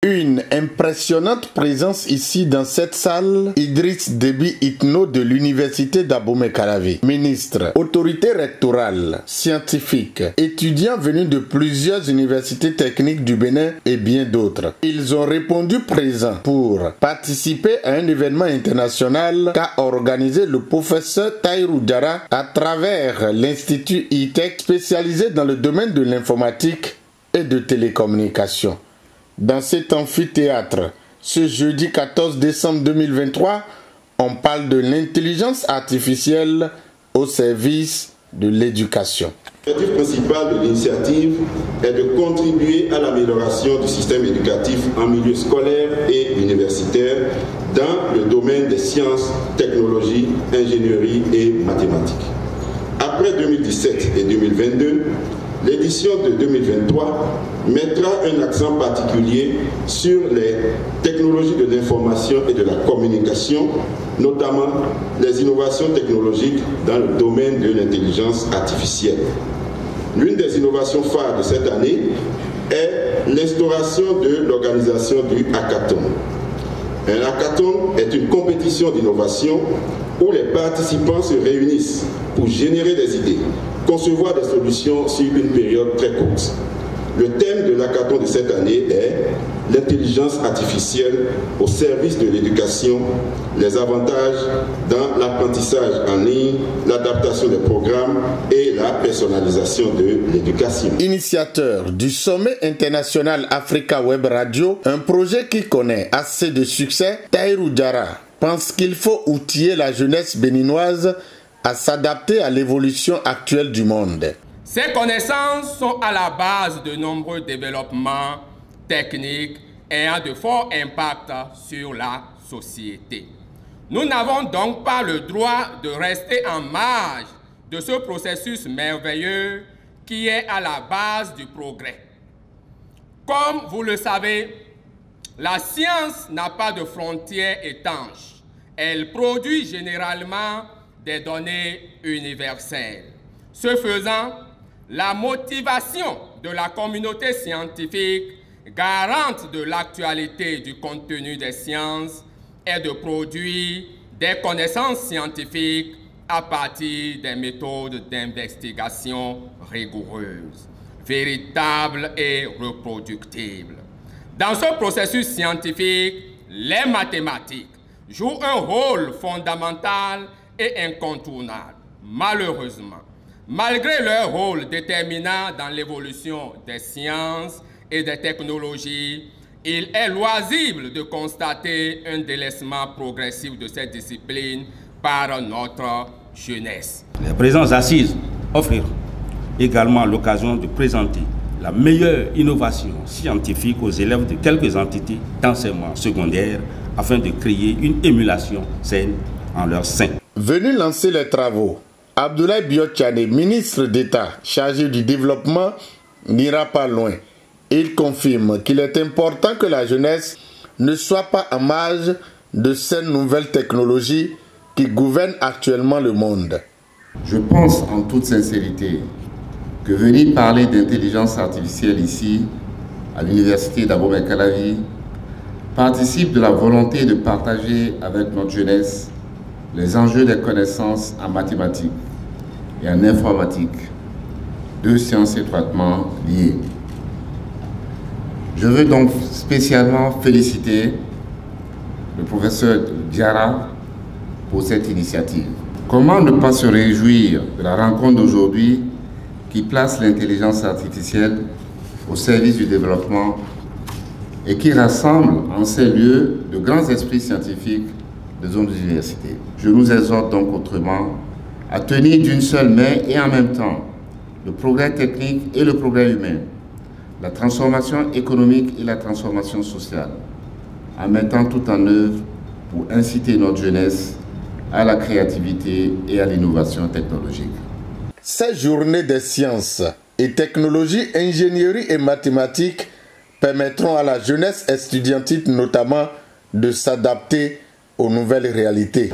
Une impressionnante présence ici dans cette salle. Idriss Déby Itno de l'université d'Abomey-Calavi. Ministre, autorité rectorale, scientifique, étudiants venus de plusieurs universités techniques du Bénin et bien d'autres. Ils ont répondu présents pour participer à un événement international qu'a organisé le professeur Tahirou Diarra à travers l'Institut ITEC spécialisé dans le domaine de l'informatique et de télécommunications. Dans cet amphithéâtre, ce jeudi 14 décembre 2023, on parle de l'intelligence artificielle au service de l'éducation. L'objectif principal de l'initiative est de contribuer à l'amélioration du système éducatif en milieu scolaire et universitaire dans le domaine des sciences, technologies, ingénierie et mathématiques. Après 2017 et 2022, l'édition de 2023 mettra un accent particulier sur les technologies de l'information et de la communication, notamment les innovations technologiques dans le domaine de l'intelligence artificielle. L'une des innovations phares de cette année est l'instauration de l'organisation du hackathon. Un hackathon est une compétition d'innovation où les participants se réunissent pour générer des idées, concevoir des solutions sur une période très courte. Le thème de l'hackathon de cette année est l'intelligence artificielle au service de l'éducation, les avantages dans l'apprentissage en ligne, l'adaptation des programmes et la personnalisation de l'éducation. Initiateur du sommet international Africa Web Radio, un projet qui connaît assez de succès, Tahirou Diarra pense qu'il faut outiller la jeunesse béninoise à s'adapter à l'évolution actuelle du monde. Ces connaissances sont à la base de nombreux développements techniques ayant de forts impacts sur la société. Nous n'avons donc pas le droit de rester en marge de ce processus merveilleux qui est à la base du progrès. Comme vous le savez, la science n'a pas de frontières étanches. Elle produit généralement des données universelles. Ce faisant, la motivation de la communauté scientifique, garante de l'actualité du contenu des sciences, est de produire des connaissances scientifiques à partir des méthodes d'investigation rigoureuses, véritables et reproductibles. Dans ce processus scientifique, les mathématiques jouent un rôle fondamental et incontournable. Malheureusement, malgré leur rôle déterminant dans l'évolution des sciences et des technologies, il est loisible de constater un délaissement progressif de cette discipline par notre jeunesse. Les présentes assises offriront également l'occasion de présenter la meilleure innovation scientifique aux élèves de quelques entités d'enseignement secondaire afin de créer une émulation saine en leur sein. Venu lancer les travaux, Abdoulaye Biot-Tchane, ministre d'État chargé du développement, n'ira pas loin. Il confirme qu'il est important que la jeunesse ne soit pas en marge de ces nouvelles technologies qui gouvernent actuellement le monde. Je pense en toute sincérité que venir parler d'intelligence artificielle ici, à l'université d'Abomey-Calavi, participe de la volonté de partager avec notre jeunesse les enjeux des connaissances en mathématiques et en informatique, deux sciences étroitement liées. Je veux donc spécialement féliciter le professeur Diarra pour cette initiative. Comment ne pas se réjouir de la rencontre d'aujourd'hui qui place l'intelligence artificielle au service du développement et qui rassemble en ces lieux de grands esprits scientifiques de nos universités. Je nous exhorte donc autrement à tenir d'une seule main et en même temps le progrès technique et le progrès humain, la transformation économique et la transformation sociale, en mettant tout en œuvre pour inciter notre jeunesse à la créativité et à l'innovation technologique. Ces journées des sciences et technologies, ingénierie et mathématiques permettront à la jeunesse estudiantine notamment de s'adapter aux nouvelles réalités.